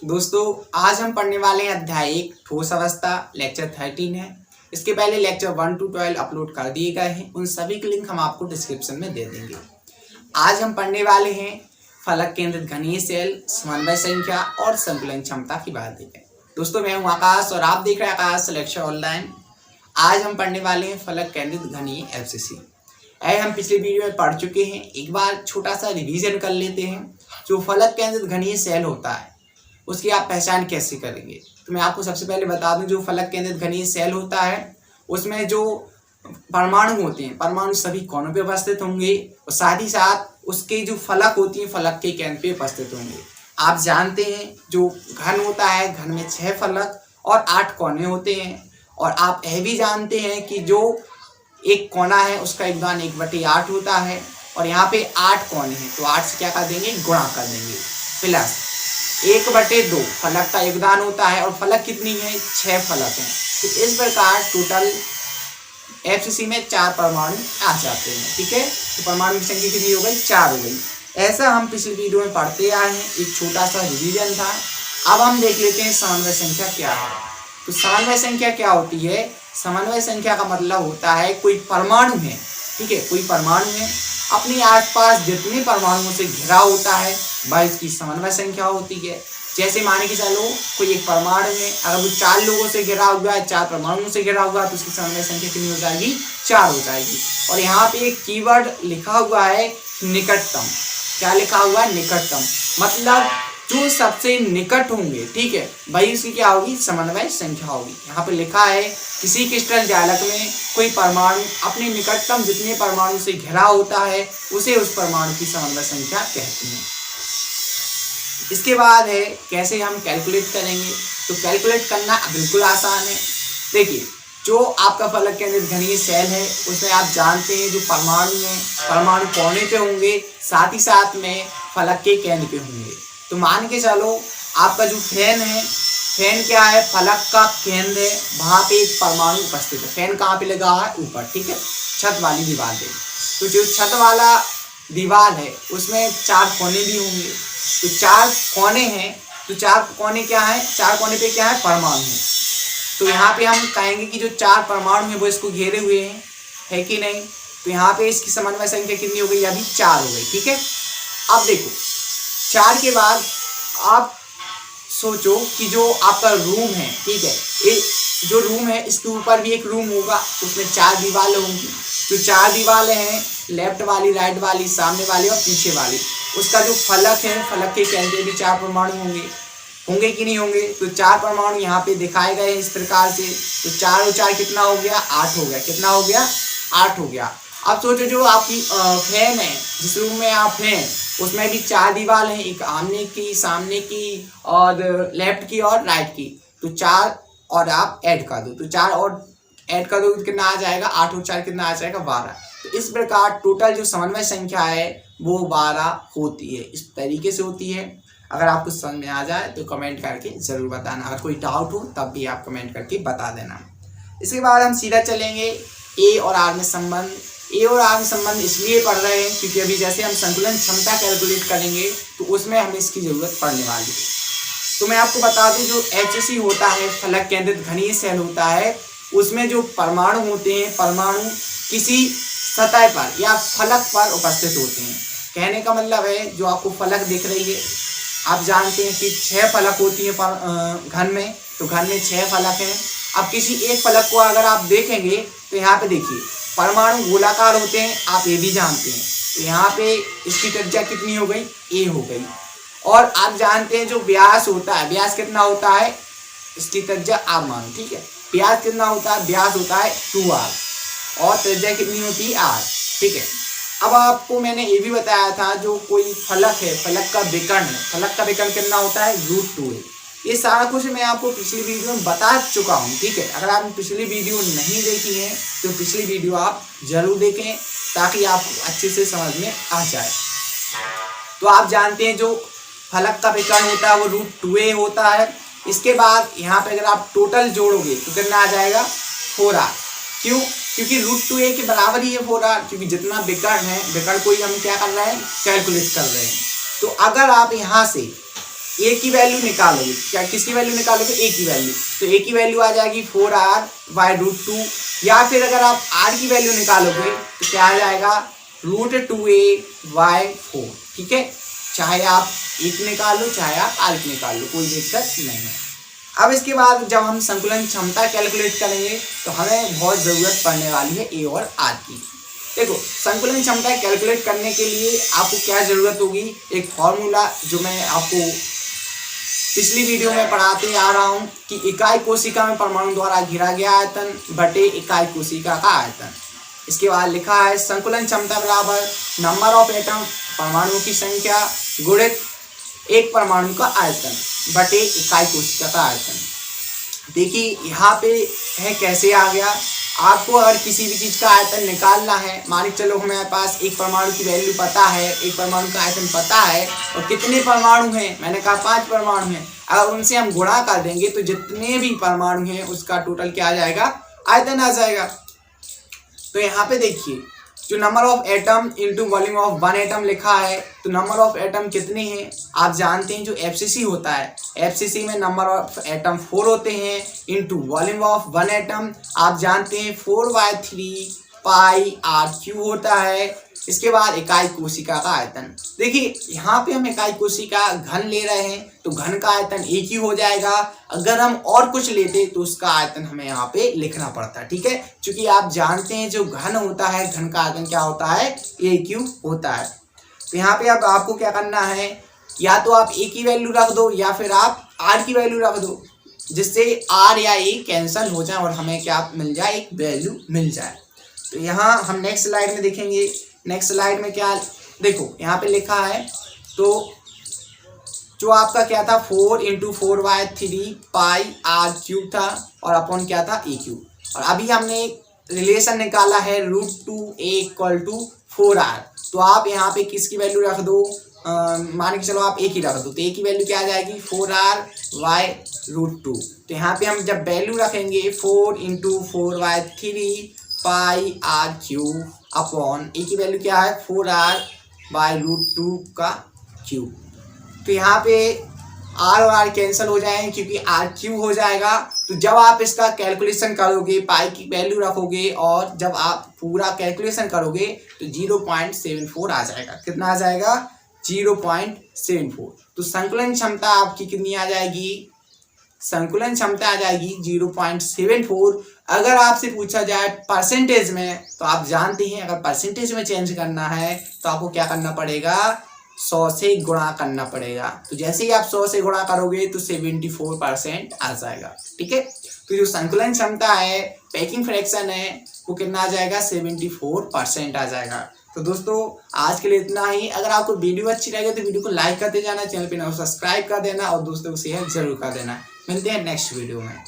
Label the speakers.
Speaker 1: दोस्तों आज हम पढ़ने वाले हैं अध्याय 1 ठोस अवस्था लेक्चर 13 है। इसके पहले लेक्चर 1 to 12 अपलोड कर दिए गए हैं, उन सभी के लिंक हम आपको डिस्क्रिप्शन में दे देंगे। आज हम पढ़ने वाले हैं फलक केंद्रित घनीय सेल, समन्वय संख्या और संतुलन क्षमता की बात देखें। दोस्तों मैं हूँ आकाश और आप देख रहे हैं आकाश लेक्चर ऑनलाइन। आज हम पढ़ने वाले हैं फलक केंद्रित घनीय एफसीसी। हम पिछले वीडियो में पढ़ चुके हैं, एक बार छोटा सा रिवीजन कर लेते हैं। जो फलक केंद्रित घनीय सेल होता है उसकी आप पहचान कैसे करेंगे, तो मैं आपको सबसे पहले बता दूं जो फलक केंद्रित घनीय सेल होता है उसमें जो परमाणु होते हैं, परमाणु सभी कोनों पे उपस्थित होंगे और साथ ही साथ उसके जो फलक होती है फलक के केंद्र पे उपस्थित होंगे। आप जानते हैं जो घन होता है, घन में 6 फलक और 8 कोने होते हैं। और आप यह भी जानते हैं कि जो एक कोना है उसका योगदान 1/8 होता है और यहाँ पे 8 कोने हैं तो 8 से क्या कर देंगे, गुणा कर देंगे, प्लस 1/2 फलक का योगदान होता है। और फलक कितनी है, 6 फलक हैं। तो इस प्रकार टोटल एफसीसी में 4 परमाणु आ जाते हैं। ठीक है, तो परमाणु की संख्या कितनी हो गई, 4 हो गई। ऐसा हम पिछले वीडियो में पढ़ते आए हैं, एक छोटा सा रिवीजन था। अब हम देख लेते हैं समन्वय संख्या क्या है। तो समन्वय संख्या क्या होती है, समन्वय संख्या का मतलब होता है कोई परमाणु है, ठीक है, कोई परमाणु है अपने आसपास जितने परमाणुओं से घिरा होता है वह इसकी समन्वय संख्या होती है। जैसे माने कि चलो कोई एक परमाणु है, अगर वो 4 लोगों से घिरा हुआ है, 4 परमाणुओं से घिरा हुआ है तो उसकी समन्वय संख्या कितनी हो जाएगी, 4 हो जाएगी। और यहाँ पे एक कीवर्ड लिखा हुआ है निकटतम। क्या लिखा हुआ है, निकटतम, मतलब जो सबसे निकट होंगे, ठीक है, वही उसकी क्या होगी, समन्वय संख्या होगी। यहाँ पे लिखा है किसी क्रिस्टल जालक में कोई परमाणु अपने निकटतम जितने परमाणु से घिरा होता है उसे उस परमाणु की समन्वय संख्या कहते हैं। इसके बाद है कैसे हम कैलकुलेट करेंगे, तो कैलकुलेट करना बिल्कुल आसान है। देखिए जो आपका फलक केंद्रित घनीय सेल है उसमें आप जानते हैं जो परमाणु हैं परमाणु कोने पे होंगे, साथ ही साथ में फलक के केंद्र पे होंगे। तो मान के चलो आपका जो फैन है, फैन क्या है, फलक का केंद्र है, वहां पे एक परमाणु उपस्थित है। फैन कहाँ पे लगा है, ऊपर, ठीक है, छत वाली दीवार पे। तो जो छत वाला दीवार है उसमें 4 कोने भी होंगे। तो 4 कोने हैं, तो 4 कोने क्या है, 4 कोने पे क्या है, परमाणु है। तो यहाँ पे हम कहेंगे कि जो 4 परमाणु है वो इसको घेरे हुए हैं, है कि नहीं। तो यहाँ पे इसकी समन्वय संख्या कितनी हो गई, अभी 4 हो गई। ठीक है, अब देखो 4 के बाद आप सोचो कि जो आपका रूम है, ठीक है, ये जो रूम है इसके ऊपर भी एक रूम होगा, उसमें 4 दीवारें होंगी। जो 4 दीवारें हैं, लेफ्ट वाली, राइट वाली, सामने वाली और पीछे वाली, उसका जो फलक है फलक के केंद्र भी 4 परमाणु होंगे कि नहीं होंगे। तो 4 परमाणु यहाँ पे दिखाए गए हैं इस प्रकार से। तो 4 और 4 कितना हो गया, 8 हो गया। कितना हो गया, 8 हो गया। अब सोचो जो आपकी फैन है, जिस रूम में आप हैं उसमें भी 4 दीवार हैं, एक आमने की, सामने की और लेफ्ट की और राइट की। तो 4 और आप ऐड कर दो, तो 4 और ऐड कर दो तो कितना आ जाएगा, 8 और 4 कितना आ जाएगा, 12। तो इस प्रकार टोटल जो समन्वय संख्या है वो 12 होती है। इस तरीके से होती है। अगर आपको समझ में आ जाए तो कमेंट करके जरूर बताना, अगर कोई डाउट हो तब भी आप कमेंट करके बता देना। इसके बाद हम सीधा चलेंगे ए और आर में संबंध। ए और आर में संबंध इसलिए पढ़ रहे हैं क्योंकि अभी जैसे हम संतुलन क्षमता कैलकुलेट करेंगे तो उसमें हमें इसकी जरूरत पड़ने वाली है। तो मैं आपको बता दूं जो एचसी होता है फलक केंद्रित घनीय सेल होता है, उसमें जो परमाणु होते हैं परमाणु किसी सतह पर या फलक पर उपस्थित होते हैं। कहने का मतलब है जो आपको फलक दिख रही है, आप जानते हैं कि 6 फलक होती है घन में, तो घन में 6 फलक हैं। अब किसी एक फलक को अगर आप देखेंगे तो यहाँ पे देखिए परमाणु गोलाकार होते हैं, आप ये भी जानते हैं। तो यहाँ पे इसकी त्रिज्या कितनी हो गई, ए हो गई। और आप जानते हैं जो व्यास होता है, व्यास कितना होता है, इसकी त्रिज्या आप मानो, ठीक है, व्यास कितना होता है, व्यास होता है 2r और त्रिज्या कितनी होती है r, ठीक है। अब आपको मैंने ये भी बताया था जो कोई फलक है, फलक का विकर्ण है, फलक का विकर्ण कितना होता है, √2a। ये सारा कुछ मैं आपको पिछली वीडियो में बता चुका हूँ, ठीक है। अगर आपने पिछली वीडियो नहीं देखी है तो पिछली वीडियो आप जरूर देखें ताकि आपको अच्छे से समझ में आ जाए। तो आप जानते हैं जो फलक का विकर्ण होता है वो √2a होता है। इसके बाद यहाँ पे अगर आप टोटल जोड़ोगे तो कितना आ जाएगा, 4r। क्यों, क्योंकि √2a के बराबर ही है 4r, क्योंकि जितना विकर्ण है, विकर्ण को ही हम क्या कर रहे हैं, कैलकुलेट कर रहे हैं। तो अगर आप यहाँ से ए की वैल्यू निकालोगे, क्या किसकी वैल्यू निकालोगे, ए की वैल्यू, तो ए की वैल्यू आ जाएगी 4r/√2, या फिर अगर आप आर की वैल्यू निकालोगे तो क्या आ जाएगा √2a/4। ठीक है, चाहे आप ए की निकालो चाहे आप आर की निकाल लो, कोई दिक्कत नहीं है। अब इसके बाद जब हम संकुलन क्षमता कैलकुलेट करेंगे तो हमें बहुत ज़रूरत पड़ने वाली है ए और आर की। देखो, संकुलन क्षमता कैलकुलेट करने के लिए आपको क्या ज़रूरत होगी, एक फॉर्मूला जो मैं आपको पिछली वीडियो में पढ़ाते आ रहा हूँ कि इकाई कोशिका में परमाणु द्वारा घिरा गया आयतन बटे इकाई कोशिका का आयतन। इसके बाद लिखा है संकुलन क्षमता बराबर नंबर ऑफ एटम, परमाणुओं की संख्या, गुणित एक परमाणु का आयतन बटे इकाई कोशिका का आयतन। देखिए यहाँ पे है कैसे आ गया, आपको अगर किसी भी चीज़ का आयतन निकालना है, मान के चलो हमारे पास एक परमाणु की वैल्यू पता है, एक परमाणु का आयतन पता है, और कितने परमाणु हैं, मैंने कहा 5 परमाणु हैं, अगर उनसे हम गुणा कर देंगे तो जितने भी परमाणु हैं उसका टोटल क्या आ जाएगा, आयतन आ जाएगा। तो यहाँ पे देखिए जो number of atom into volume of one atom लिखा है, तो नंबर ऑफ एटम कितने हैं आप जानते हैं, जो एफसीसी होता है, एफसीसी में नंबर ऑफ एटम 4 होते हैं, into volume of one atom आप जानते हैं 4/3πr³ होता है। इसके बाद इकाई कोशिका का आयतन, देखिए यहाँ पे हम इकाई कोशिका घन ले रहे हैं तो घन का आयतन एक ही हो जाएगा, अगर हम और कुछ लेते तो उसका आयतन हमें यहाँ पे लिखना पड़ता है। ठीक है, क्योंकि आप जानते हैं जो घन होता है, घन का आयतन क्या होता है, AQ होता है। तो यहाँ पे अब आपको क्या करना है, या तो आप ए की वैल्यू रख दो या फिर आप आर की वैल्यू रख दो, जिससे आर या ए कैंसिल हो जाए और हमें क्या मिल जाए, एक वैल्यू मिल जाए। तो यहाँ हम नेक्स्ट स्लाइड में देखेंगे, नेक्स्ट स्लाइड में क्या देखो यहाँ पे लिखा है, तो जो आपका क्या था 4 × 4/3πr³ था और अपॉन क्या था AQ, और अभी हमने रिलेशन निकाला है √2a = 4r, तो आप यहाँ पे किसकी वैल्यू रख दो, मान के चलो आप ए की रख दो, तो ए की वैल्यू क्या आ जाएगी 4r/√2। तो यहाँ पे हम जब वैल्यू रखेंगे 4 × 4/3πr³ अपॉन ए की वैल्यू क्या है 4r/√2 का क्यूब, तो यहाँ पे आर और आर कैंसिल हो जाएंगे क्योंकि r³ हो जाएगा। तो जब आप इसका कैलकुलेशन करोगे, पाई की वैल्यू रखोगे और जब आप पूरा कैलकुलेशन करोगे तो 0.74 आ जाएगा। कितना आ जाएगा, 0.74। तो संकुलन क्षमता आपकी कितनी आ जाएगी, संकुलन क्षमता आ जाएगी 0.74। अगर आपसे पूछा जाए परसेंटेज में तो आप जानते हैं अगर परसेंटेज में चेंज करना है तो आपको क्या करना पड़ेगा, 100 से गुणा करना पड़ेगा। तो जैसे ही आप 100 से गुणा करोगे तो 74% आ जाएगा। ठीक है, तो जो संकुलन क्षमता है, पैकिंग फ्रैक्शन है, वो कितना आ जाएगा, 74% आ जाएगा। तो दोस्तों आज के लिए इतना ही। अगर आपको वीडियो अच्छी लगे तो वीडियो को लाइक करते जाना, चैनल पे ना सब्सक्राइब कर देना और दोस्तों को शेयर जरूर कर देना। मिलते हैं नेक्स्ट वीडियो में।